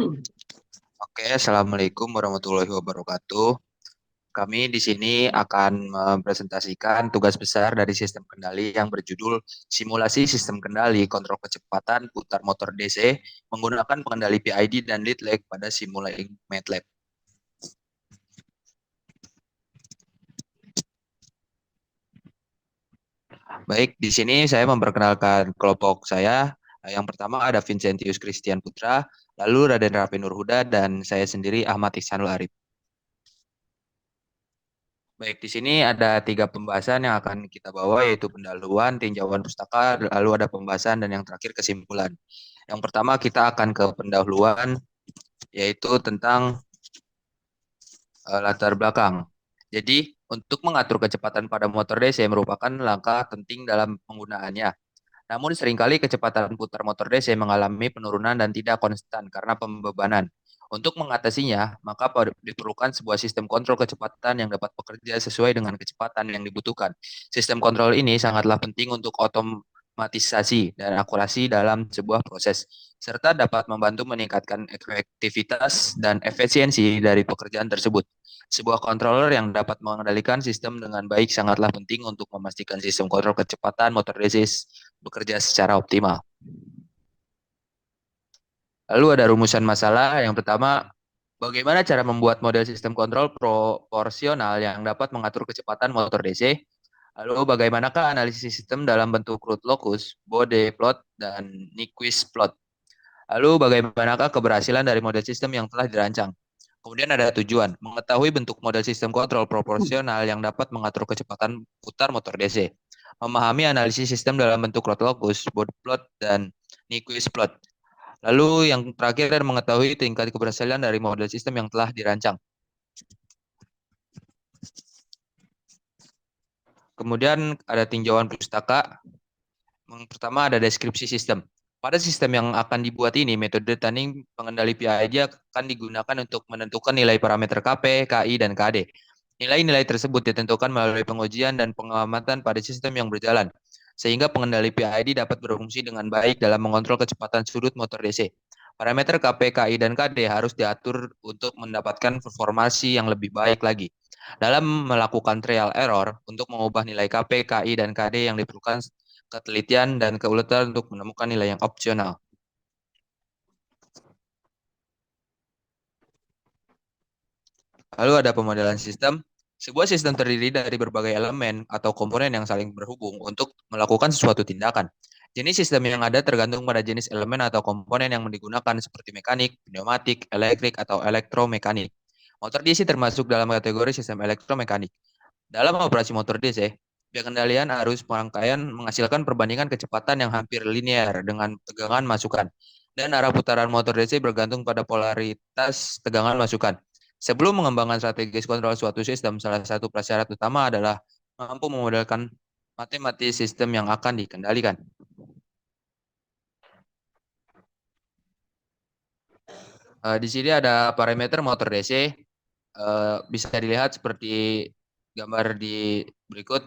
Oke, Assalamualaikum warahmatullahi wabarakatuh. Kami di sini akan mempresentasikan tugas besar dari sistem kendali yang berjudul Simulasi Sistem Kendali Kontrol Kecepatan Putar Motor DC menggunakan pengendali PID dan lead lag pada simulasi MATLAB. Baik, di sini saya memperkenalkan kelompok saya. Yang pertama ada Vincentius Christian Putra, lalu Raden Raffi Nurhuda, dan saya sendiri Ahmad Ihsanul Arif. Baik, di sini ada tiga pembahasan yang akan kita bawa, yaitu pendahuluan, tinjauan pustaka, lalu ada pembahasan, dan yang terakhir kesimpulan. Yang pertama kita akan ke pendahuluan, yaitu tentang latar belakang. Jadi, untuk mengatur kecepatan pada motor DC merupakan langkah penting dalam penggunaannya. Namun seringkali kecepatan putar motor DC mengalami penurunan dan tidak konstan karena pembebanan. Untuk mengatasinya, maka diperlukan sebuah sistem kontrol kecepatan yang dapat bekerja sesuai dengan kecepatan yang dibutuhkan. Sistem kontrol ini sangatlah penting untuk otomatisasi dan akurasi dalam sebuah proses, serta dapat membantu meningkatkan efektivitas dan efisiensi dari pekerjaan tersebut. Sebuah controller yang dapat mengendalikan sistem dengan baik sangatlah penting untuk memastikan sistem kontrol kecepatan motor DC bekerja secara optimal. Lalu ada rumusan masalah. Yang pertama, bagaimana cara membuat model sistem kontrol proporsional yang dapat mengatur kecepatan motor DC? Lalu bagaimanakah analisis sistem dalam bentuk root locus, Bode plot, dan Nyquist plot? Lalu bagaimanakah keberhasilan dari model sistem yang telah dirancang? Kemudian ada tujuan, mengetahui bentuk model sistem kontrol proporsional yang dapat mengatur kecepatan putar motor DC. Memahami analisis sistem dalam bentuk root locus, Bode plot, dan Nyquist plot. Lalu yang terakhir adalah mengetahui tingkat keberhasilan dari model sistem yang telah dirancang. Kemudian ada tinjauan pustaka. Yang pertama ada deskripsi sistem. Pada sistem yang akan dibuat ini, metode tuning pengendali PID akan digunakan untuk menentukan nilai parameter KP, KI, dan KD. Nilai-nilai tersebut ditentukan melalui pengujian dan pengamatan pada sistem yang berjalan, sehingga pengendali PID dapat berfungsi dengan baik dalam mengontrol kecepatan sudut motor DC. Parameter KP, KI, dan KD harus diatur untuk mendapatkan performasi yang lebih baik lagi. Dalam melakukan trial error untuk mengubah nilai KP, KI, dan KD yang diperlukan ketelitian dan keuletan untuk menemukan nilai yang opsional. Lalu ada pemodelan sistem. Sebuah sistem terdiri dari berbagai elemen atau komponen yang saling berhubung untuk melakukan suatu tindakan. Jenis sistem yang ada tergantung pada jenis elemen atau komponen yang digunakan seperti mekanik, pneumatik, elektrik, atau elektromekanik. Motor DC termasuk dalam kategori sistem elektromekanik. Dalam operasi motor DC, pengendalian arus rangkaian menghasilkan perbandingan kecepatan yang hampir linear dengan tegangan masukan. Dan arah putaran motor DC bergantung pada polaritas tegangan masukan. Sebelum mengembangkan strategi kontrol suatu sistem, salah satu prasyarat utama adalah mampu memodelkan matematis sistem yang akan dikendalikan. Di sini ada parameter motor DC, bisa dilihat seperti gambar di berikut.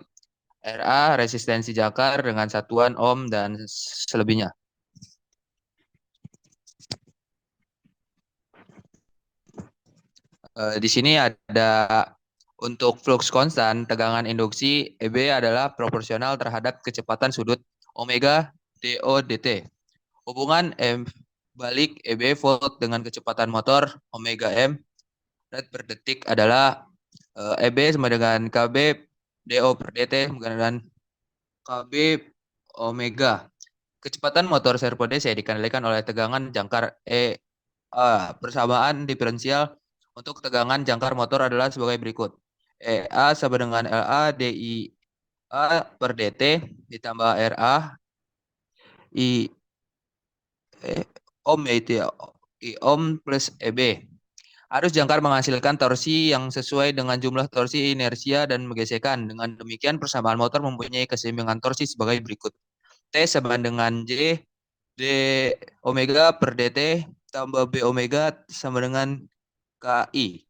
RA, resistensi jangkar dengan satuan ohm dan selebihnya. Di sini ada untuk flux konstan, tegangan induksi EB adalah proporsional terhadap kecepatan sudut omega DO dt. Hubungan M balik EB volt dengan kecepatan motor omega M rad per detik adalah EB sama dengan KB DO per dt dengan KB omega. Kecepatan motor servo DC dikendalikan oleh tegangan jangkar persamaan diferensial untuk tegangan jangkar motor adalah sebagai berikut. EA sama dengan LA DI A per DT ditambah RA I ohm yaitu ya, I ohm plus EB. Arus jangkar menghasilkan torsi yang sesuai dengan jumlah torsi inersia dan gesekan. Dengan demikian persamaan motor mempunyai keseimbangan torsi sebagai berikut. T sama dengan J D omega per dt tambah B omega sama dengan KI.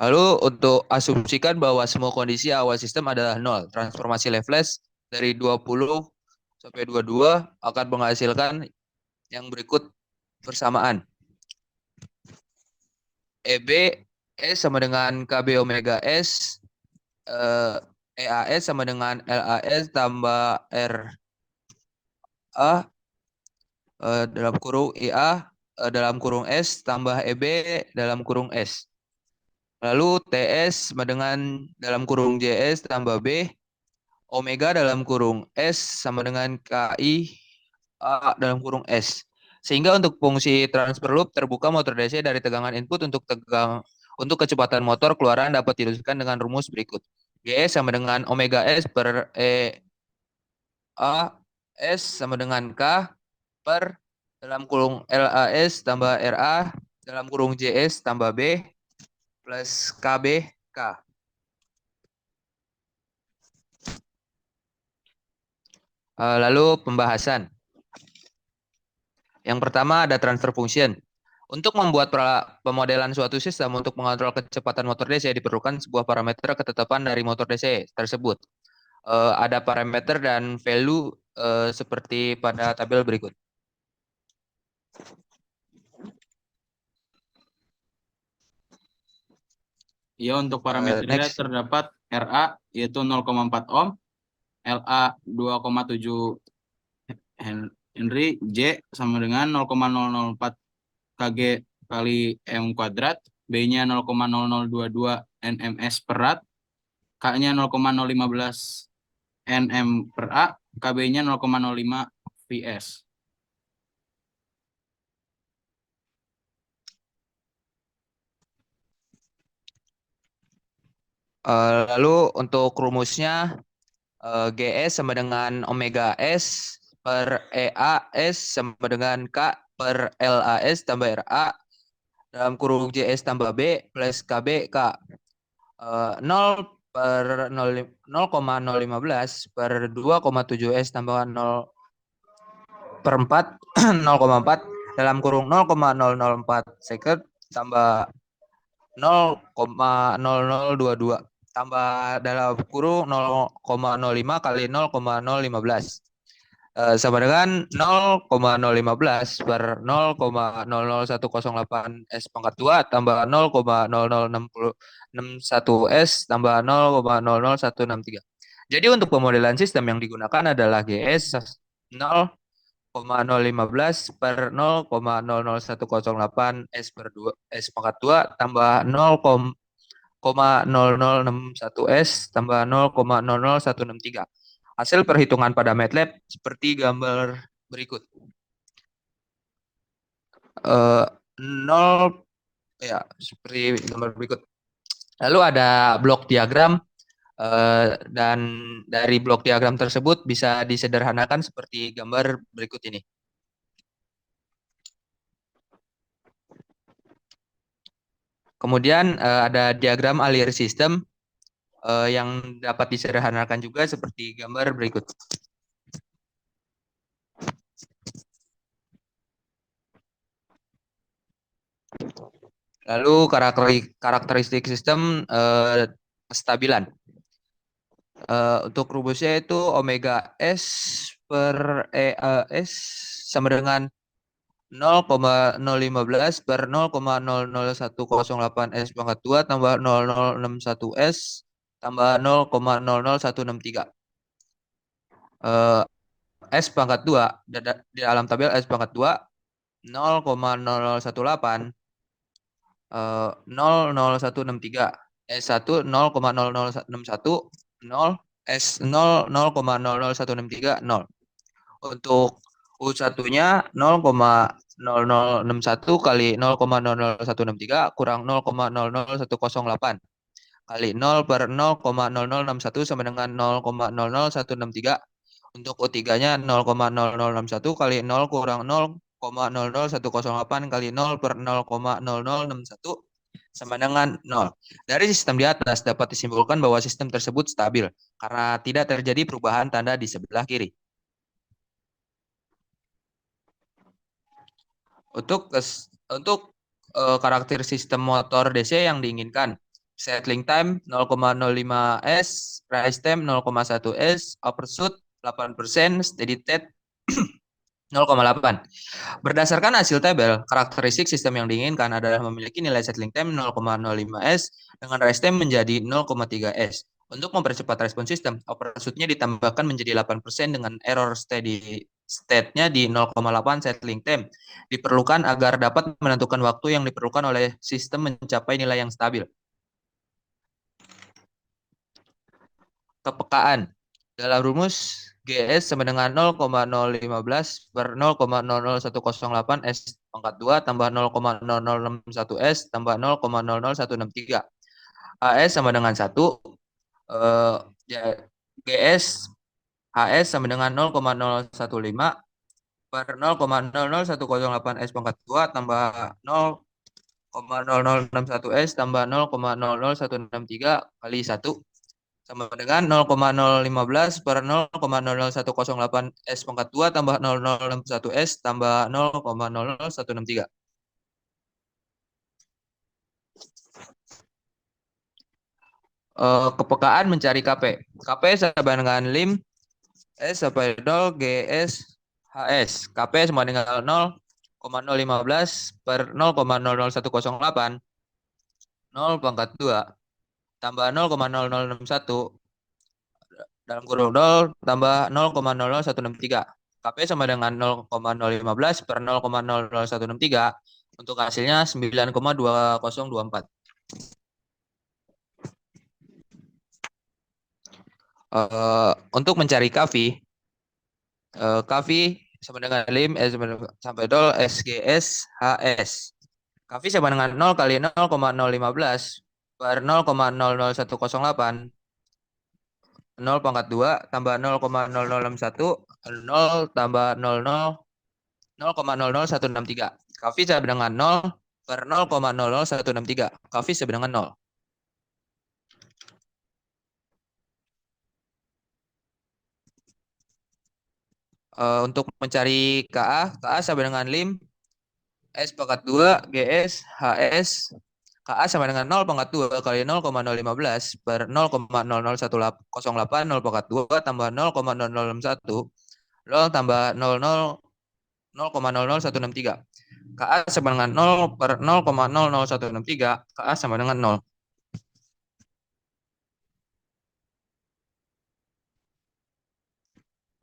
Lalu untuk asumsikan bahwa semua kondisi awal sistem adalah nol. Transformasi Laplace dari 20 sampai 22 akan menghasilkan yang berikut persamaan. EB S sama dengan KB omega S, EAS sama dengan LAS tambah RA dalam kurung IA dalam kurung S tambah EB dalam kurung S. Lalu TS sama dengan dalam kurung JS tambah B, omega dalam kurung S sama dengan KI A dalam kurung S. Sehingga untuk fungsi transfer loop terbuka motor DC dari tegangan input untuk kecepatan motor keluaran dapat dirumuskan dengan rumus berikut. GS sama dengan omega S per E A S sama dengan K per dalam kurung LAS tambah RA dalam kurung JS tambah B plus KB K. Lalu pembahasan. Yang pertama ada transfer function. Untuk membuat pemodelan suatu sistem untuk mengontrol kecepatan motor DC diperlukan sebuah parameter ketetapan dari motor DC tersebut. Ada parameter dan value seperti pada tabel berikut. Ya, untuk parameternya terdapat RA yaitu 0,4 ohm, LA 2,7 Henry, J sama dengan 0,004 kg kali M kuadrat, B-nya 0,0022 nms per rad, K-nya 0,015 nm per A, KB-nya 0,05 Vs. Lalu untuk rumusnya GS sama dengan omega S per EAS sama dengan K per LAS tambah RA dalam kurung JS tambah B plus KB K. 0 per 0,015 per 2,7 S tambah 0 per 4 0,4 dalam kurung 0,004 second tambah 0,0022 tambah dalam kurung 0,05 kali 0,015 sama dengan 0,015 per 0,00108 S pangkat 2 tambah 0,0061 S tambah 0,00163. Jadi untuk pemodelan sistem yang digunakan adalah GS 0,015 per 0,00108 S per 2 S pangkat 2 tambah 0,0061 S tambah 0,00163. Hasil perhitungan pada MATLAB seperti gambar berikut. 0 ya seperti gambar berikut. Lalu ada blok diagram dan dari blok diagram tersebut bisa disederhanakan seperti gambar berikut ini. Kemudian ada diagram alir sistem yang dapat disederhanakan juga seperti gambar berikut. Lalu karakteristik sistem kestabilan. Untuk rumusnya itu omega S per EAS sama dengan 0,015 per 0,00108 S pangkat 2 tambah 0061 S tambah 0,00163. S pangkat 2 di dalam tabel S pangkat 2 0,0018 00163 S1 0,0061 0 S0 0,00163 0. Untuk U1-nya 0,0061 kali 0,00163 kurang 0,00108 kali 0 per 0,0061 sama dengan 0,00163. Untuk U3-nya 0,0061 kali 0 kurang 0,00108 kali 0 per 0,0061 sama dengan 0. Dari sistem di atas dapat disimpulkan bahwa sistem tersebut stabil karena tidak terjadi perubahan tanda di sebelah kiri. Untuk karakter sistem motor DC yang diinginkan, settling time 0,05 S, rise time 0,1 S, overshoot 8%, steady state 0,8. Berdasarkan hasil tabel, karakteristik sistem yang diinginkan adalah memiliki nilai settling time 0,05 S dengan rest time menjadi 0,3 S. Untuk mempercepat respon sistem, overshoot-nya ditambahkan menjadi 8% dengan error steady state-nya di 0,8 settling time. Diperlukan agar dapat menentukan waktu yang diperlukan oleh sistem mencapai nilai yang stabil. Kepekaan. Dalam rumus GS sama dengan 0,015 per 0,00108 S pangkat 2 tambah 0,0061 S tambah 0,00163. AS sama dengan 1. GS HS sama dengan 0,015 per 0,00108 S pangkat 2 tambah 0,0061 S tambah 0,00163 kali 1 sama dengan 0,015 per 0,00108 S pangkat 2 tambah 0061 S tambah 0,00163. Kepekaan mencari KP. KP sama dengan lim S sampai 0 GS HS. KP sama dengan 0,015 per 0,00108 0 pangkat 2 tambah 0,0061 dalam kurung 0 tambah 0,00163. KP sama dengan 0,015 per 0,00163 untuk hasilnya 9,2024. Untuk mencari KV, KV sama dengan lim S sampai 0 SGS HS. KV sama dengan 0 kali 0,015 per 0,00108 0 pangkat 2 tambah 0,0061 0 tambah 00 0,00163. Kafi sama dengan 0 per 0,00163. Kafi sama dengan 0. Untuk mencari KA sama dengan lim S pangkat 2 GS HS. KA sama dengan 0 pangkat 2 kali 0,015 per 0,00108 0 pangkat 2 tambah 0,0061 0 tambah 00 0,00163. KA sama dengan 0 per 0,00163. KA sama dengan 0.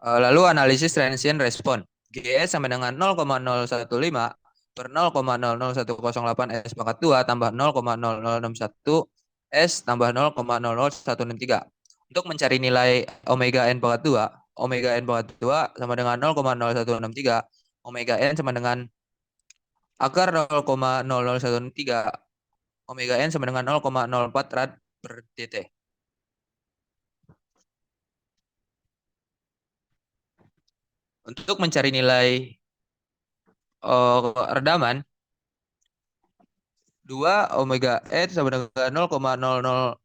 Lalu analisis transient respon. GS sama dengan 0,015 per 0,00108 S pangkat 2 tambah 0,0061 S tambah 0,00163. Untuk mencari nilai omega N pangkat 2, omega N pangkat 2 sama dengan 0,0163, omega N sama dengan akar 0,0013, omega N sama dengan 0,04 rad per dt. Untuk mencari nilai redaman, 2 omega N sama dengan 0,0061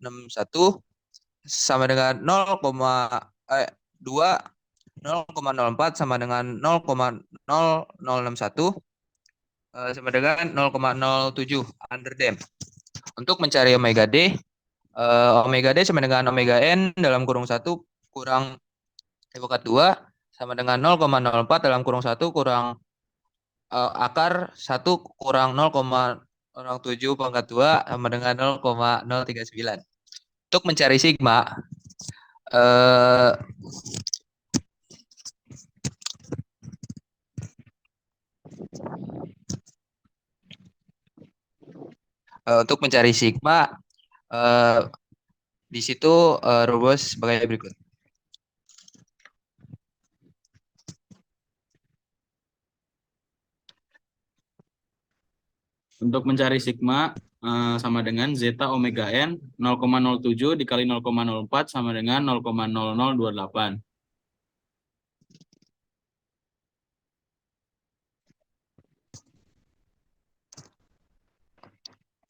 sama dengan 2 0,04 sama dengan 0,0061 sama dengan 0,07 under damped. Untuk mencari omega D, omega D sama dengan omega N dalam kurung 1 kurang pangkat 2 sama dengan 0,04 dalam kurung 1 kurang akar 1 kurang 0,07 pangkat 2 sama dengan 0,039. Untuk mencari sigma, untuk mencari sigma, di situ rumus sebagai berikut. Untuk mencari sigma sama dengan zeta omega n 0,07 dikali 0,04 sama dengan 0,0028.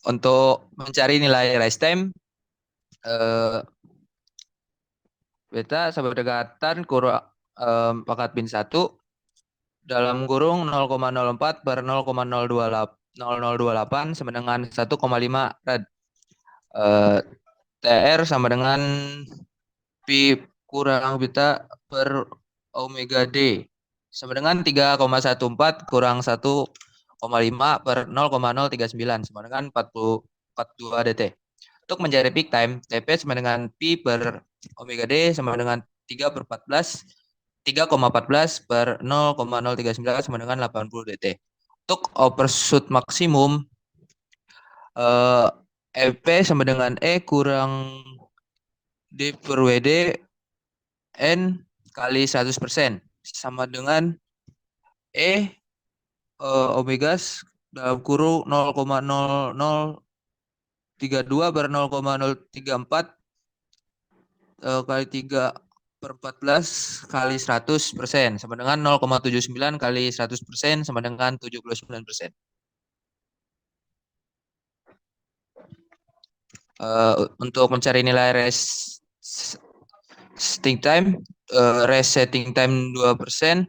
Untuk mencari nilai rise time, beta sama dekatan kurang pangkat bin 1 dalam kurung 0,04 per 0,028 sama dengan 1,5 rad. TR sama dengan pi kurang beta per omega D sama dengan 3,14 kurang 1,5 per 0,039 sama dengan 42 dt. Untuk mencari peak time, TP sama dengan Pi per omega D sama dengan 3,14 per 0,039 sama dengan 80 dt. Untuk overshoot maksimum, EP sama dengan E kurang D per WD N kali 100% sama dengan E omega dalam kurung 0,0032 per 0,034 kali 3 per 14 kali 100% sama dengan 0,79 kali 100% sama dengan 79%. Untuk mencari nilai resting time, resetting time 2%,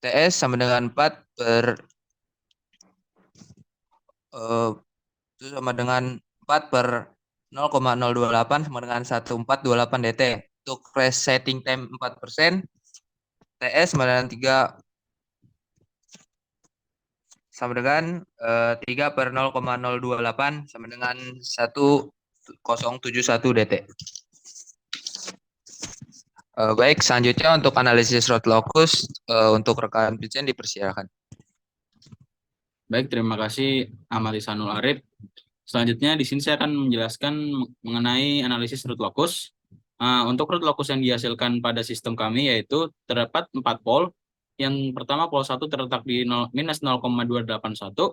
TS sama dengan 4 per itu sama dengan 4 per 0,028 sama dengan 1428 dt. Untuk resetting time 4%, TS sama dengan 3 sama dengan 3 per 0,028 sama dengan 1071 dt. Baik, selanjutnya untuk analisis root locus untuk rekan Vincent dipersilakan. Baik, terima kasih Ahmad Ihsanul Arif. Selanjutnya di sini saya akan menjelaskan mengenai analisis root locus. Untuk root locus yang dihasilkan pada sistem kami yaitu terdapat 4 pol. Yang pertama pol 1 terletak di minus 0,281,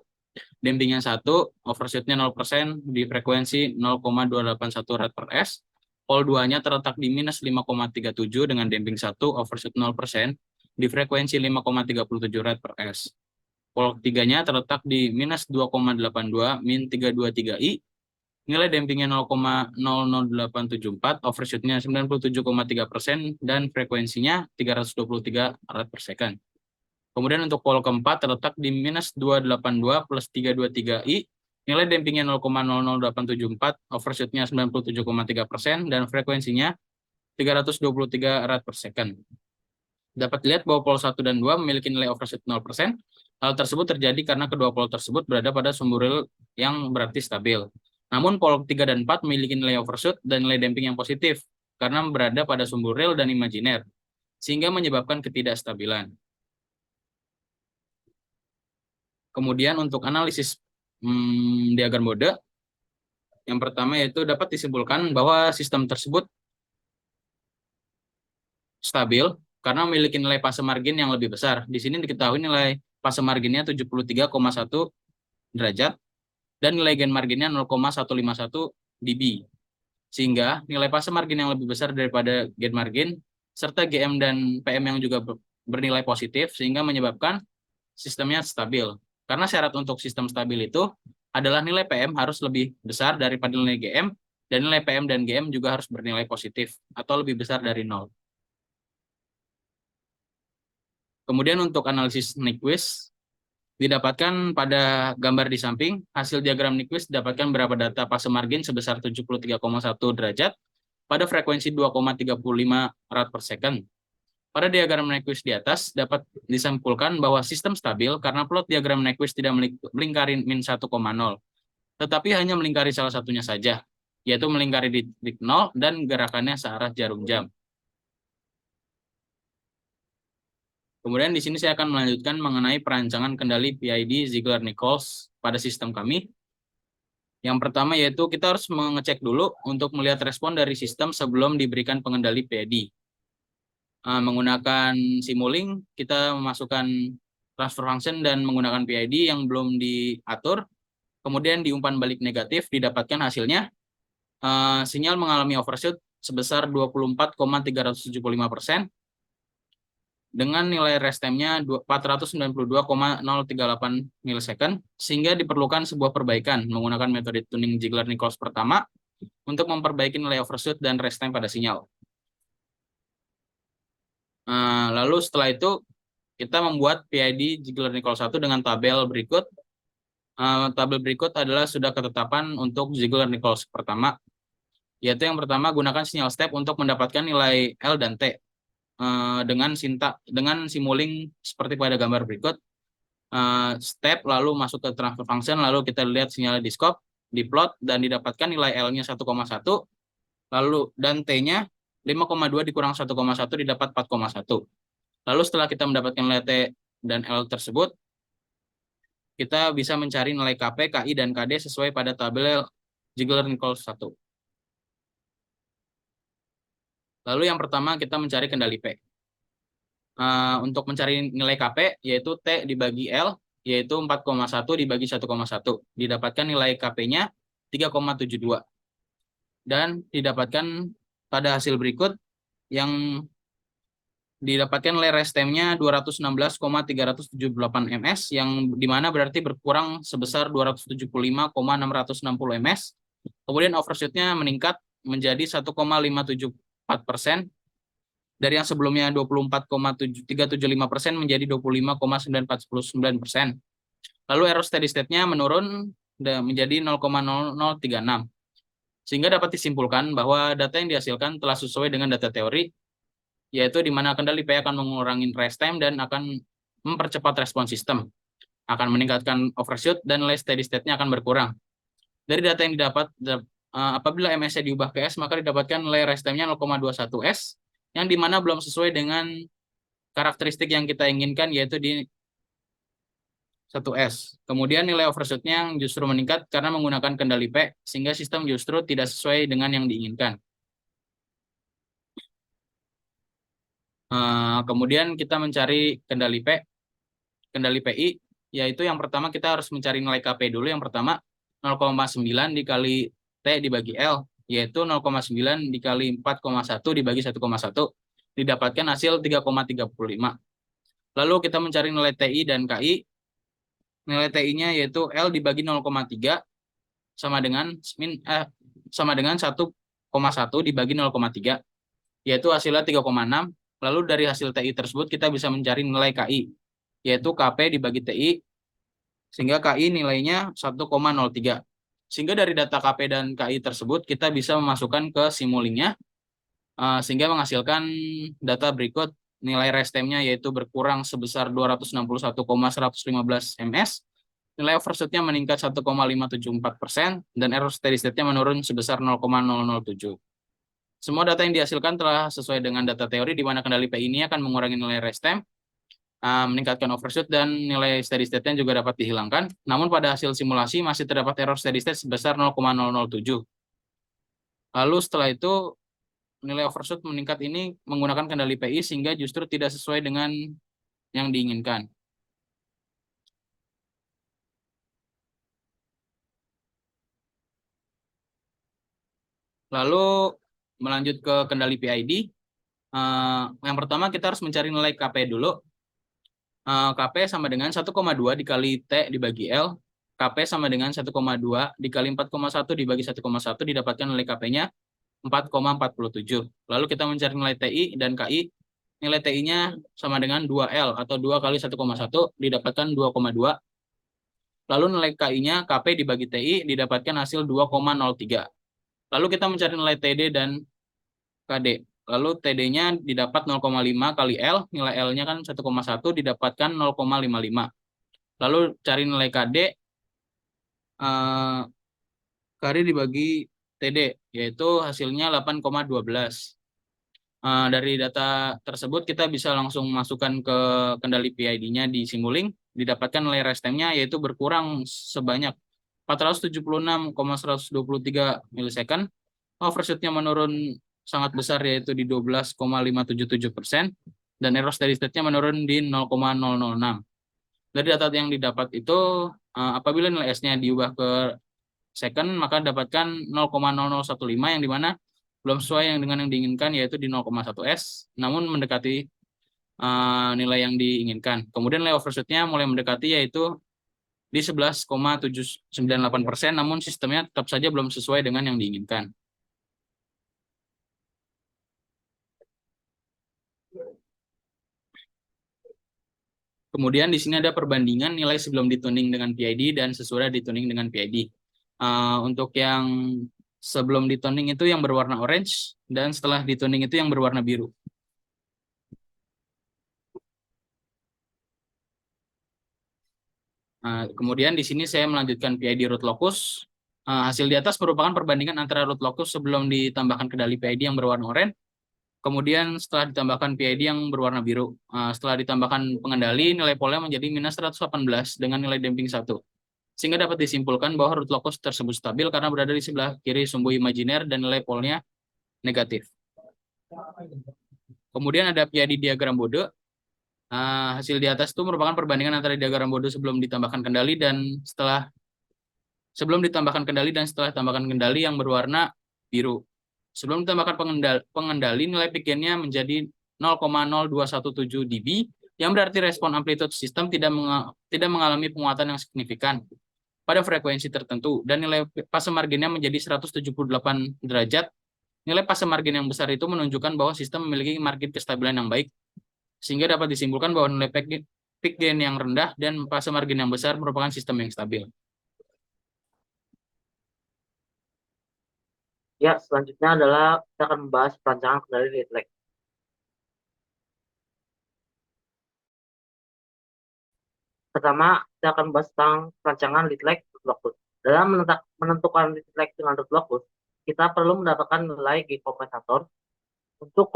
dampingnya 1, overshootnya 0%, di frekuensi 0,281 rad per S. Pol 2-nya terletak di minus 5,37 dengan damping 1, overshoot 0%, di frekuensi 5,37 rad per S. Pol 3-nya terletak di minus 2,82 min 323I, nilai dampingnya 0,00874, overshootnya 97,3%, dan frekuensinya 323 rad per second. Kemudian untuk pol keempat terletak di minus 282 plus 323I, nilai dampingnya 0,00874, overshootnya 97,3%, dan frekuensinya 323 rad per second. Dapat dilihat bahwa pol 1 dan 2 memiliki nilai overshoot 0%. Hal tersebut terjadi karena kedua pol tersebut berada pada sumbu real yang berarti stabil. Namun pol 3 dan 4 memiliki nilai overshoot dan nilai damping yang positif karena berada pada sumbu real dan imajiner, sehingga menyebabkan ketidakstabilan. Kemudian untuk analisis diagram mode, yang pertama yaitu dapat disimpulkan bahwa sistem tersebut stabil karena memiliki nilai fase margin yang lebih besar. Di sini diketahui nilai fase marginnya 73,1 derajat dan nilai gain marginnya 0,151 dB. Sehingga nilai fase margin yang lebih besar daripada gain margin serta GM dan PM yang juga bernilai positif sehingga menyebabkan sistemnya stabil. Karena syarat untuk sistem stabil itu adalah nilai PM harus lebih besar daripada nilai GM dan nilai PM dan GM juga harus bernilai positif atau lebih besar dari 0. Kemudian untuk analisis Nyquist didapatkan pada gambar di samping. Hasil diagram Nyquist didapatkan berapa data fase margin sebesar 73,1 derajat pada frekuensi 2,35 rad per second. Pada diagram Nyquist di atas dapat disimpulkan bahwa sistem stabil karena plot diagram Nyquist tidak melingkari min 1,0, tetapi hanya melingkari salah satunya saja, yaitu melingkari di titik 0 dan gerakannya searah jarum jam. Kemudian di sini saya akan melanjutkan mengenai perancangan kendali PID Ziegler-Nichols pada sistem kami. Yang pertama yaitu kita harus mengecek dulu untuk melihat respon dari sistem sebelum diberikan pengendali PID. Menggunakan Simulink, kita memasukkan transfer function dan menggunakan PID yang belum diatur. Kemudian di umpan balik negatif didapatkan hasilnya sinyal mengalami overshoot sebesar 24,375%. Dengan nilai rest time-nya 492,038 milisecond, sehingga diperlukan sebuah perbaikan menggunakan metode tuning Ziegler-Nichols pertama untuk memperbaiki nilai overshoot dan rest time pada sinyal. Lalu setelah itu, kita membuat PID Ziegler-Nichols 1 dengan tabel berikut. Tabel berikut adalah sudah ketetapan untuk Ziegler-Nichols pertama. Yaitu yang pertama, gunakan sinyal step untuk mendapatkan nilai L dan T dengan simuling seperti pada gambar berikut. Step lalu masuk ke transfer function, lalu kita lihat sinyalnya di scope, di plot, dan didapatkan nilai L-nya 1,1, lalu dan T-nya 5,2 dikurang 1,1 didapat 4,1. Lalu setelah kita mendapatkan nilai T dan L tersebut, kita bisa mencari nilai KP, KI, dan KD sesuai pada tabel Ziegler-Nichols 1. Lalu yang pertama kita mencari kendali P. Untuk mencari nilai KP, yaitu T dibagi L, yaitu 4,1 dibagi 1,1. Didapatkan nilai KP-nya 3,72. Dan didapatkan pada hasil berikut yang didapatkan nilai rest time-nya 216,378 ms, yang dimana berarti berkurang sebesar 275,660 ms. Kemudian overshoot-nya meningkat menjadi 1,574%, dari yang sebelumnya 24,375% menjadi 25,9499%. Lalu error steady state-nya menurun menjadi 0,0036. Sehingga dapat disimpulkan bahwa data yang dihasilkan telah sesuai dengan data teori, yaitu di mana kendali P akan mengurangi rest time dan akan mempercepat respon sistem, akan meningkatkan overshoot, dan nilai steady state-nya akan berkurang. Dari data yang didapat, apabila MS-nya diubah ke S, maka didapatkan nilai rest time-nya 0,21 S, yang dimana belum sesuai dengan karakteristik yang kita inginkan, yaitu di 1S. Kemudian nilai overshoot-nya yang justru meningkat karena menggunakan kendali P, sehingga sistem justru tidak sesuai dengan yang diinginkan. Kemudian kita mencari kendali PI, yaitu yang pertama kita harus mencari nilai KP dulu. Yang pertama 0,9 dikali T dibagi L, yaitu 0,9 dikali 4,1 dibagi 1,1, didapatkan hasil 3,35. Lalu kita mencari nilai TI dan KI. Nilai TI-nya yaitu L dibagi 0,3 sama dengan 1,1 dibagi 0,3, yaitu hasilnya 3,6. Lalu dari hasil TI tersebut kita bisa mencari nilai KI, yaitu KP dibagi TI, sehingga KI nilainya 1,03. Sehingga dari data KP dan KI tersebut kita bisa memasukkan ke simulingnya, sehingga menghasilkan data berikut. Nilai rest time-nya yaitu berkurang sebesar 261,115 ms, nilai overshoot-nya meningkat 1,574%, dan error steady state-nya menurun sebesar 0,007. Semua data yang dihasilkan telah sesuai dengan data teori, di mana kendali P ini akan mengurangi nilai rest time, meningkatkan overshoot, dan nilai steady state-nya juga dapat dihilangkan. Namun pada hasil simulasi masih terdapat error steady state sebesar 0,007. Lalu setelah itu nilai overshoot meningkat ini menggunakan kendali PI, sehingga justru tidak sesuai dengan yang diinginkan. Lalu melanjut ke kendali PID. Yang pertama kita harus mencari nilai KP dulu. KP sama dengan 1,2 dikali T dibagi L. KP sama dengan 1,2 dikali 4,1 dibagi 1,1, didapatkan nilai KP-nya 4,47. Lalu kita mencari nilai TI dan KI. Nilai TI-nya sama dengan 2L atau 2 kali 1,1, didapatkan 2,2. Lalu nilai KI-nya KP dibagi TI, didapatkan hasil 2,03. Lalu kita mencari nilai TD dan KD. Lalu TD-nya didapat 0,5 kali L, nilai L-nya kan 1,1, didapatkan 0,55. Lalu cari nilai KD, KD dibagi TD, yaitu hasilnya 8,12. Dari data tersebut kita bisa langsung masukkan ke kendali PID-nya di Simulink, didapatkan nilai rest time-nya yaitu berkurang sebanyak 476,123 milisecond. Overshoot-nya menurun sangat besar, yaitu di 12,577%, dan error steady state-nya menurun di 0,006. Dari data yang didapat itu, apabila nilai S-nya diubah ke second, maka dapatkan 0,0015, yang dimana belum sesuai dengan yang diinginkan, yaitu di 0,1 S, namun mendekati nilai yang diinginkan. Kemudian nilai overshoot-nya mulai mendekati, yaitu di 11,798%, namun sistemnya tetap saja belum sesuai dengan yang diinginkan. Kemudian di sini ada perbandingan nilai sebelum dituning dengan PID dan sesudah dituning dengan PID. Untuk yang Sebelum ditoning itu yang berwarna orange, dan setelah ditoning itu yang berwarna biru. Kemudian di sini saya melanjutkan PID root locus. Hasil di atas merupakan perbandingan antara root locus sebelum ditambahkan kendali PID yang berwarna oranye, kemudian setelah ditambahkan PID yang berwarna biru. Setelah ditambahkan pengendali, nilai polnya menjadi minus 118 dengan nilai damping 1. Sehingga dapat disimpulkan bahwa root locus tersebut stabil karena berada di sebelah kiri sumbu imajiner dan nilai polnya negatif. Kemudian ada PID diagram Bode. Hasil di atas itu merupakan perbandingan antara diagram Bode sebelum ditambahkan kendali dan setelah ditambahkan kendali yang berwarna biru. Sebelum ditambahkan pengendali, nilai peak gain-nya menjadi 0,0217 dB, yang berarti respon amplitude sistem tidak mengalami penguatan yang signifikan pada frekuensi tertentu, dan nilai fase marginnya menjadi 178 derajat. Nilai fase margin yang besar itu menunjukkan bahwa sistem memiliki margin kestabilan yang baik, sehingga dapat disimpulkan bahwa nilai peak gain yang rendah dan fase margin yang besar merupakan sistem yang stabil. Ya, selanjutnya adalah kita akan membahas perancangan kendali lead lag. Pertama, kita akan membahas tentang perancangan lead lag root locus. Dalam menentukan lead lag dengan root locus, kita perlu mendapatkan nilai G kompensator untuk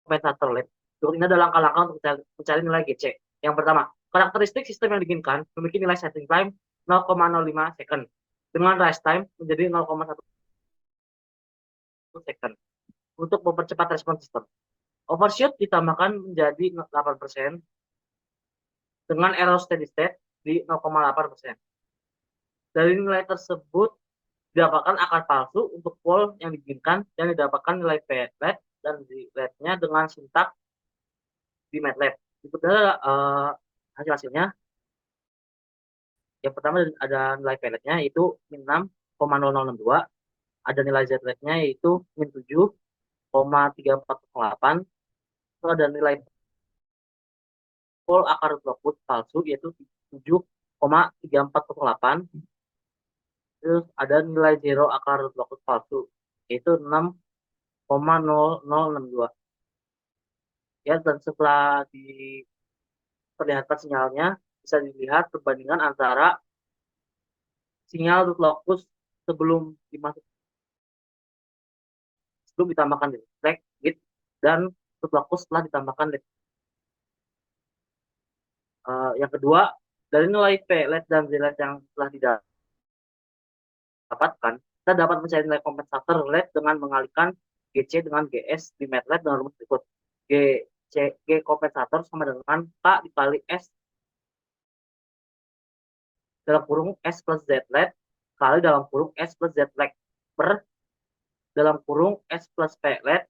kompensator lead. Ini adalah langkah-langkah untuk mencari nilai GC. Yang pertama, karakteristik sistem yang diinginkan memiliki nilai setting time 0,05 second dengan rise time menjadi 0,1 second untuk mempercepat respon sistem. Overshoot ditambahkan menjadi 8% dengan error steady state di 0,8%. Dari nilai tersebut didapatkan akar palsu untuk pole yang diinginkan dan didapatkan nilai P-LED dan LED-nya dengan sintak di MATLAB. Itu adalah hasil-hasilnya. Yang pertama ada nilai P-LED-nya yaitu min 6,0062, ada nilai Z-LED-nya yaitu min 7,3408, itu ada nilai pole akar locus palsu yaitu 7,3408. Terus ada nilai zero akar locus palsu yaitu 6,0062. Ya, dan setelah diperlihatkan sinyalnya, bisa dilihat perbandingan antara sinyal root locus sebelum ditambahkan lag lead dan root locus setelah ditambahkan lead. Yang kedua, dari nilai P, LED, dan Z LED yang telah didapatkan, kita dapat mencari nilai kompensator LED dengan mengalihkan GC dengan GS di MATLAB dengan rumus berikut. G kompensator sama dengan K dikali S dalam kurung S plus Z LED kali dalam kurung S plus Z lag per dalam kurung S plus P LED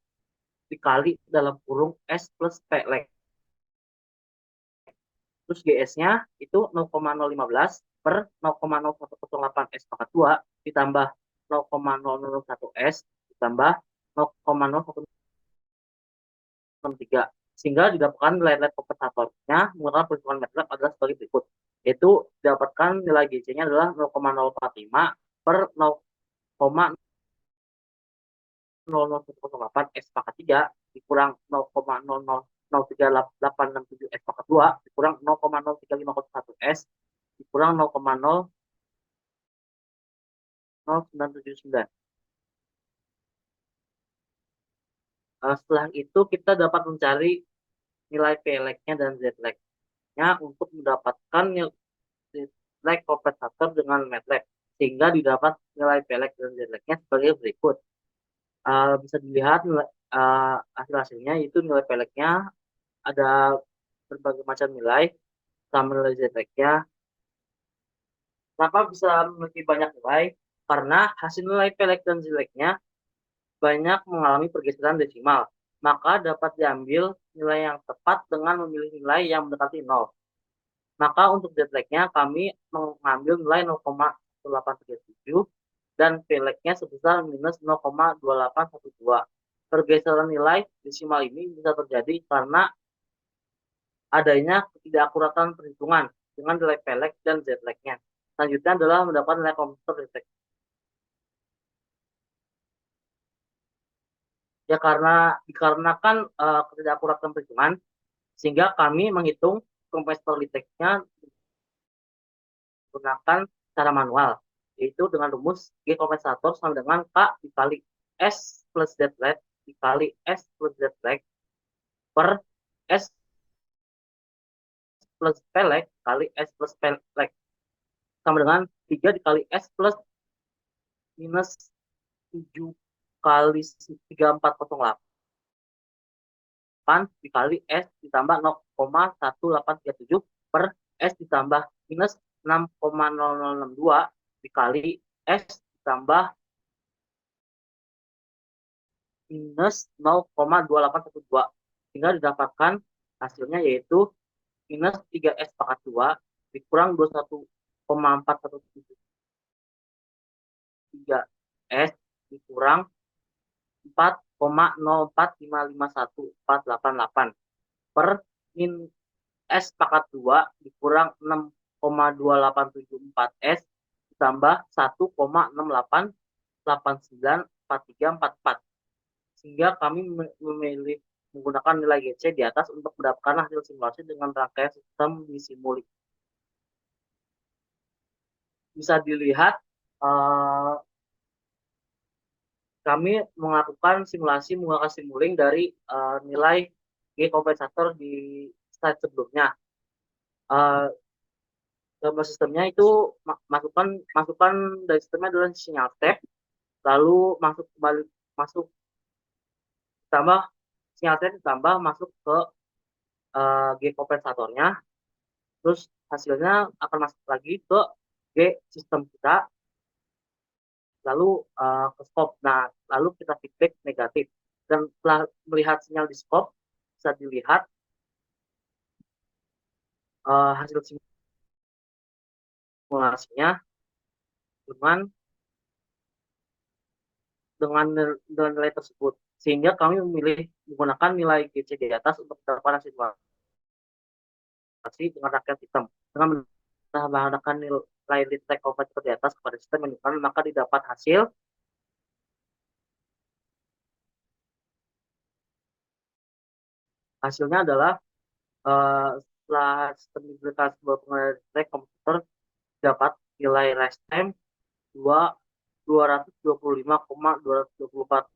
dikali dalam kurung S plus P lag. Terus GS-nya itu 0,015 per 0,0108 S pangkat 2 ditambah 0,001 S ditambah 0,0163, sehingga didapatkan nilai kompensatornya menggunakan perhitungan MATLAB adalah sebagai berikut, yaitu didapatkan nilai GC-nya adalah 0,045 per 0,00108 S pangkat 3 dikurang 0,003867 S pangkat 2 dikurang 0,03501 S dikurang 0,0979. Setelah itu kita dapat mencari nilai P-lag-nya dan Z-lag-nya untuk mendapatkan nilai kompensator dengan MATLAB, sehingga didapat nilai P-lag dan Z-lag-nya sebagai berikut. Bisa dilihat hasil-hasilnya, itu nilai P-lag-nya ada berbagai macam nilai sama nilai Z-lag-nya. Kenapa bisa memiliki banyak nilai? Karena hasil nilai P-lag dan Z-lag-nya banyak mengalami pergeseran desimal, maka dapat diambil nilai yang tepat dengan memilih nilai yang mendekati 0. Maka untuk Z-lag-nya kami mengambil nilai 0,1837 dan P-lag-nya sebesar minus 0,2812. Pergeseran nilai desimal ini bisa terjadi karena adanya ketidakakuratan perhitungan dengan nilai P-lag dan Z-lag-nya. Selanjutnya adalah mendapatkan nilai kompensator Z-lag. Ya dikarenakan ketidakakuratan perhitungan, sehingga kami menghitung kompresor listriknya menggunakan cara manual, yaitu dengan rumus G kompensator sama dengan K dikali S plus Z lag dikali S plus Z lag per S plus P lag kali S plus P lag sama dengan 3 dikali S plus minus 7 kali 3408 dikali S ditambah 0,1837 per S ditambah minus 6,0062 dikali S ditambah minus 0,2812 sehingga didapatkan hasilnya yaitu minus 3S pangkat 2 dikurang 21,4173S dikurang 4,04551488 per min S pangkat 2 dikurang 6,2874S ditambah 1,68894344 sehingga kami memilih menggunakan nilai GC di atas untuk mendapatkan hasil simulasi dengan rangkaian sistem disimuli. Bisa dilihat kami melakukan simulasi menggunakan Simulink dari nilai G kompensator di slide sebelumnya. Gambar sistemnya itu masukan dari sistemnya adalah sinyal step, lalu masuk tambah sinyal step ditambah masuk ke G kompensatornya, terus hasilnya akan masuk lagi ke G sistem kita, lalu ke scope. Nah, lalu kita feedback negatif. Dan setelah melihat sinyal di scope, bisa dilihat hasil simulasinya dengan nilai tersebut. Sehingga kami memilih menggunakan nilai GC di atas untuk mendapatkan simulasi dengan rangkaian sistem. Dengan menambahkan nilai listrek kompensator di atas kepada sistem yang digunakan, maka didapat hasilnya adalah setelah sistem diberikan sebuah pengendalian listrek komputer dapat nilai rest time 225,224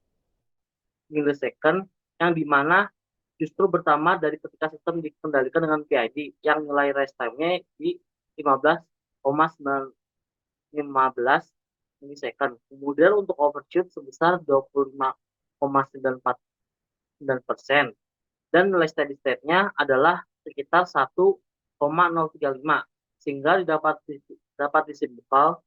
milisecond yang dimana justru bertambah dari ketika sistem dikendalikan dengan PID yang nilai rest time-nya di 15,915 milisecond. Kemudian untuk overshoot sebesar 25,949% dan nilai steady state-nya adalah sekitar 1,035 sehingga dapat disimpulkan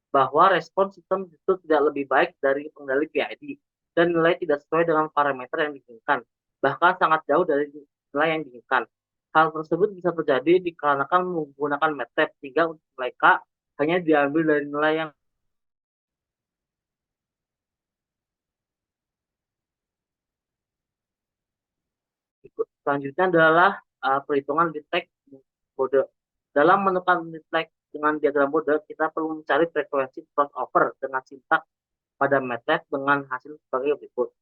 bahwa respon sistem justru tidak lebih baik dari pengendali PID dan nilai tidak sesuai dengan parameter yang diinginkan, bahkan sangat jauh dari nilai yang diinginkan. Hal tersebut bisa terjadi dikarenakan menggunakan MATLAB sehingga untuk nilai K hanya diambil dari nilai yang selanjutnya adalah perhitungan detek kode. Dalam menentukan detek dengan diagram kode, kita perlu mencari frekuensi crossover dengan sintak pada MATLAB dengan hasil sebagai berikut.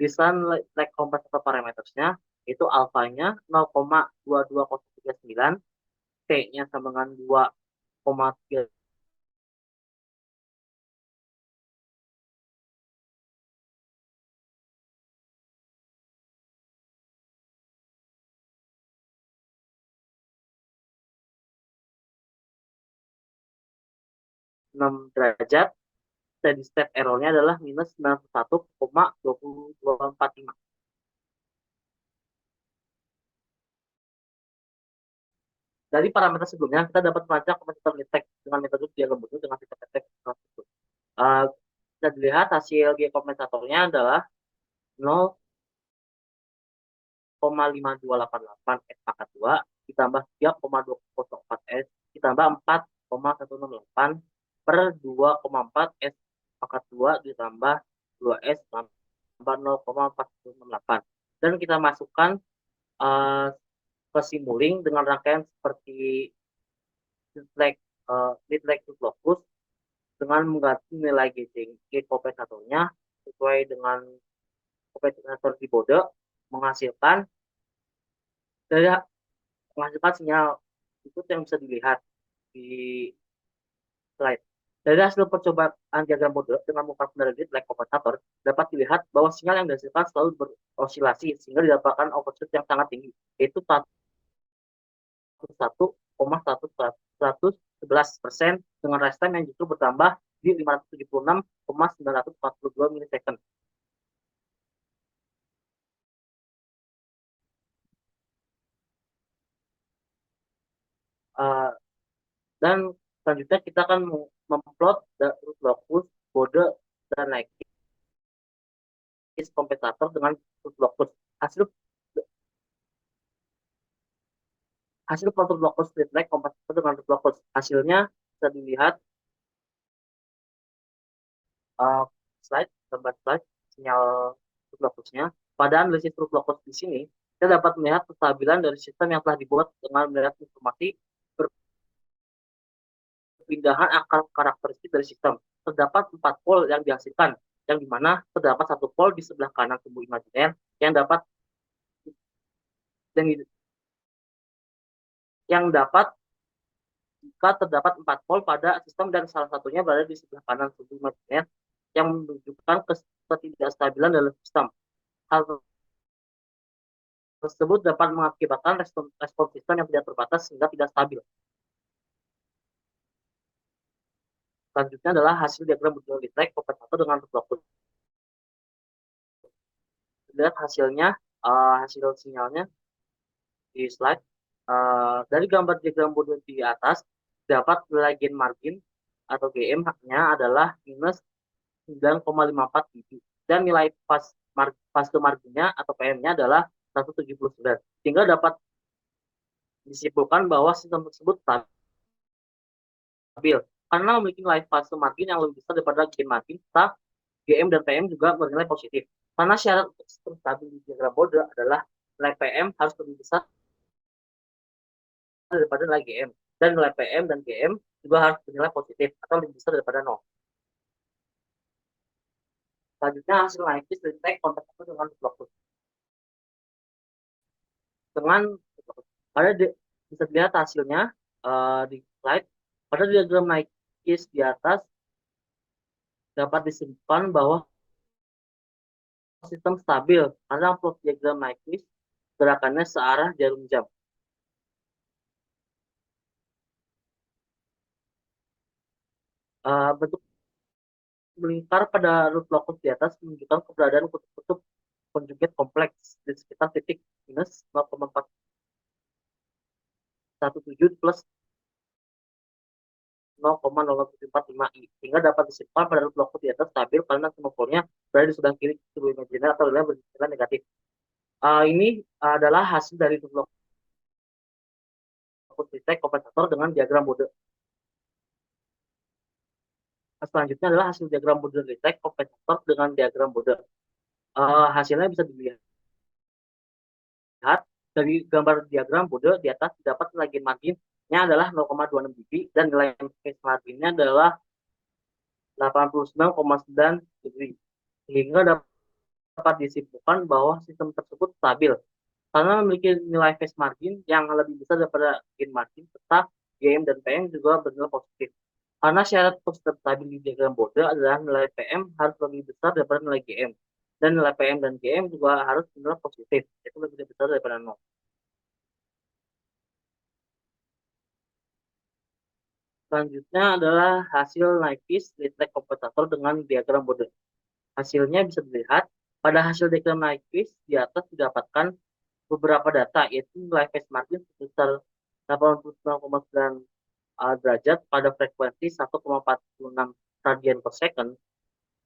Desain lag kompensator parametersnya itu alfanya 0,22039, T-nya sama dengan 2,3 6 derajat, steady state error-nya adalah minus 91,2245. Dari parameter sebelumnya, kita dapat melacak kompensator listrek dengan metode diagram butuh dengan titik efek tersebut. Kita dilihat hasil G kompensatornya adalah 0,5288 S pangkat 2 ditambah 3,204 S ditambah 4,168 per 2,4 S pangkat 2 ditambah 2 S tambah 0,4168 dan kita masukkan ke Simulink dengan rangkaian seperti lead lag to locus dengan mengganti nilai G kompensatornya sesuai dengan kompensator di bode menghasilkan sinyal itu yang bisa dilihat di slide. Dari hasil percobaan diagram bode dengan menggunakan standard like kompensator, dapat dilihat bahwa sinyal yang dihasilkan selalu berosilasi sehingga didapatkan overshoot yang sangat tinggi, yaitu 1,11% dengan rest time yang justru bertambah di 576,942 milisecond. Dan selanjutnya kita akan memplot root locus, bode, dan Nyquist kompensator dengan root locus. Hasil plot root locus split leg kompensator dengan root locus. Hasilnya bisa dilihat slide sinyal root locusnya. Pada analisis root locus di sini, kita dapat melihat kestabilan dari sistem yang telah dibuat dengan melihat informasi perpindahan akar karakteristik dari sistem. Terdapat 4 pol yang dihasilkan, yang dimana terdapat 1 pol di sebelah kanan tubuh imajiner yang dapat jika terdapat 4 pol pada sistem dan salah satunya berada di sebelah kanan tubuh imajiner yang menunjukkan ketidakstabilan dalam sistem. Hal tersebut dapat mengakibatkan respon sistem yang tidak terbatas sehingga tidak stabil. Selanjutnya adalah hasil diagram bode track kompensator dengan root locus. Lihat hasilnya, hasil sinyalnya di slide. Dari gambar diagram bode di atas, dapat nilai gain margin atau GM-nya adalah minus 9,54 dB. Dan nilai fase marginnya atau PM-nya adalah 179. Sehingga dapat disimpulkan bahwa sistem tersebut stabil. Karena memiliki nilai fase margin yang lebih besar daripada gain margin, serta GM dan PM juga bernilai positif. Karena syarat untuk sistem stabil di diagram bode adalah nilai PM harus lebih besar daripada nilai GM. Dan nilai PM dan GM juga harus bernilai positif atau lebih besar daripada 0. Selanjutnya hasil Nyquist detect kompensator dengan root locus. Bisa dilihat hasilnya di slide. Pada diagram Nyquist di atas dapat disimpan bahwa sistem stabil karena plot diagram Nyquist gerakannya searah jarum jam. Bentuk melingkar pada root locus di atas menunjukkan keberadaan kutub-kutub conjugate kompleks di sekitar titik minus 0,417 plus 0,0745i, sehingga dapat disimpan pada root locus di atas stabil karena semua polnya berada di sebelah kiri tubuh imajiner atau wilayah berjalan negatif. Ini adalah hasil dari root locus detect kompensator dengan diagram bode. Selanjutnya adalah hasil diagram bode detect kompensator dengan diagram bode. Hasilnya bisa dilihat dari gambar diagram bode di atas dapat nilai gain marginnya adalah 0,26 dB dan nilai phase marginnya adalah 89,9 degree. Sehingga dapat disimpulkan bahwa sistem tersebut stabil karena memiliki nilai phase margin yang lebih besar daripada gain margin, serta GM dan PM juga bernilai positif. Karena syarat untuk sistem stabil di diagram bode adalah nilai PM harus lebih besar daripada nilai GM. Dan nilai PM dan GM juga harus bernilai positif, itu lebih besar daripada 0. Selanjutnya adalah hasil Nyquist detect kompensator dengan diagram bode. Hasilnya bisa dilihat pada hasil diagram Nyquist di atas didapatkan beberapa data, yaitu nilai phase margin sebesar 89,9 derajat pada frekuensi 1,46 radian per second.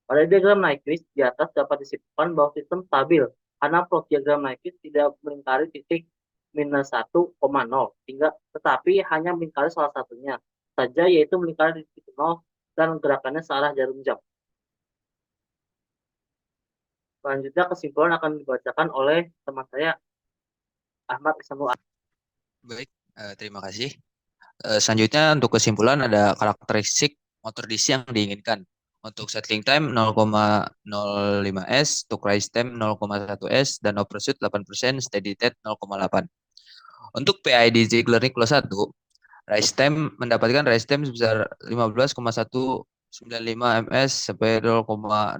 Pada diagram Nyquist di atas dapat disimpulkan bahwa sistem stabil karena plot diagram Nyquist tidak melingkari titik minus 1,0 tetapi hanya melingkari salah satunya saja, yaitu melingkari di titik 0 dan gerakannya searah jarum jam. Selanjutnya kesimpulan akan dibacakan oleh teman saya Ahmad Ihsanul Arif. Baik, terima kasih. Selanjutnya untuk kesimpulan ada karakteristik motor DC yang diinginkan. Untuk settling time 0,05 S, untuk rise time 0,1 S, dan overshoot 8%, steady state 0,8. Untuk PID Ziegler Nichols 1, rise time mendapatkan rise time sebesar 15,195 ms sampai 0,015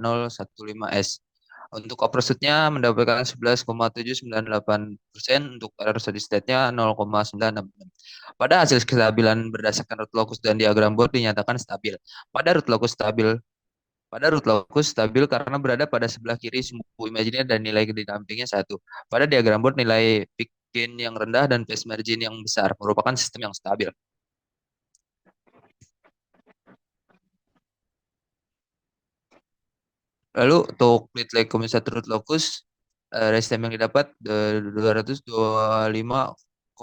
S. Untuk overshootnya mendapatkan 11,798%, untuk error steady state-nya 0,966. Pada hasil kestabilan berdasarkan root locus dan diagram board dinyatakan stabil. Pada root locus stabil karena berada pada sebelah kiri sumbu imajiner dan nilai didampingnya 1. Pada diagram board nilai peak gain yang rendah dan phase margin yang besar merupakan sistem yang stabil. Lalu untuk lead leg compensator root locus, raise time yang didapat 225,224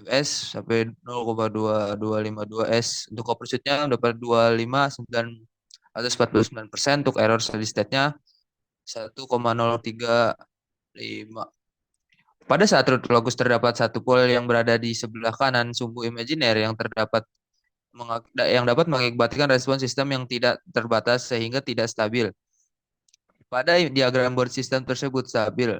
ms sampai 0,2252 s. Untuk overshootnya dapat 25,949%, untuk error steady state-nya 1,035. Pada saat root locus terdapat satu pole yang berada di sebelah kanan sumbu imajiner yang dapat mengakibatkan respon sistem yang tidak terbatas sehingga tidak stabil. Pada diagram board sistem tersebut stabil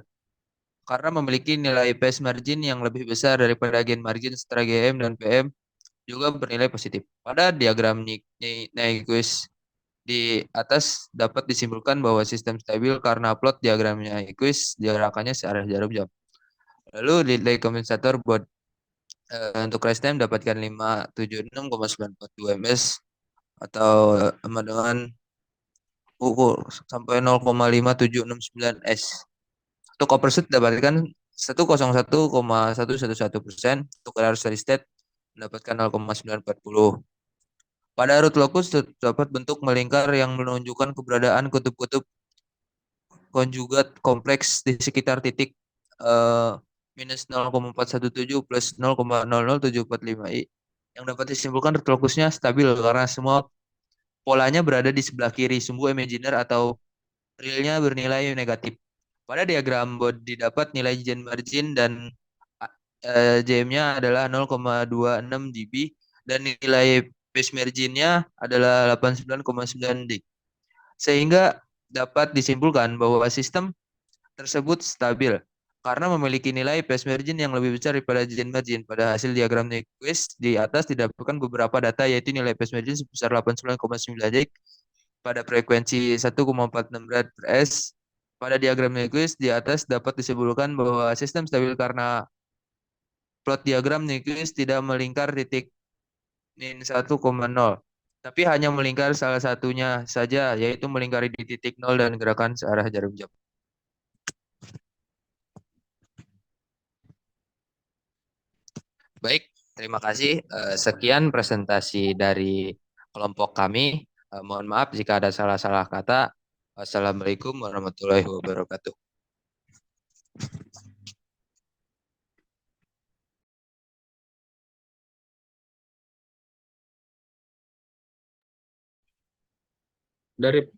karena memiliki nilai phase margin yang lebih besar daripada gain margin setelah GM dan PM juga bernilai positif. Pada diagram Nyquist di atas dapat disimpulkan bahwa sistem stabil karena plot diagramnya Nyquist diarahkannya searah jarum jam. Lalu delay compensator buat untuk rise time dapatkan 576,942 ms atau sama dengan pukul sampai 0,5769 S. Untuk overshoot dapatkan 101,111%, untuk error steady state mendapatkan 0,940. Pada root locus terdapat bentuk melingkar yang menunjukkan keberadaan kutub-kutub konjugat kompleks di sekitar titik minus 0,417 plus 0,00745 I yang dapat disimpulkan root locusnya stabil karena semua polanya berada di sebelah kiri sumbu imajiner atau realnya bernilai negatif. Pada diagram board didapat nilai gain margin dan JM-nya adalah 0,26 dB dan nilai phase margin-nya adalah 89,9 D. Sehingga dapat disimpulkan bahwa sistem tersebut stabil karena memiliki nilai phase margin yang lebih besar daripada gain margin. Pada hasil diagram Nyquist di atas didapatkan beberapa data yaitu nilai phase margin sebesar 89,9 D pada frekuensi 1,46 Rad per S. Pada diagram Nyquist di atas dapat disebutkan bahwa sistem stabil karena plot diagram Nyquist tidak melingkar titik min 1,0, tapi hanya melingkar salah satunya saja, yaitu melingkari di titik 0 dan gerakan searah jarum jam. Baik, terima kasih. Sekian presentasi dari kelompok kami. Mohon maaf jika ada salah-salah kata. Wassalamualaikum warahmatullahi wabarakatuh. Dari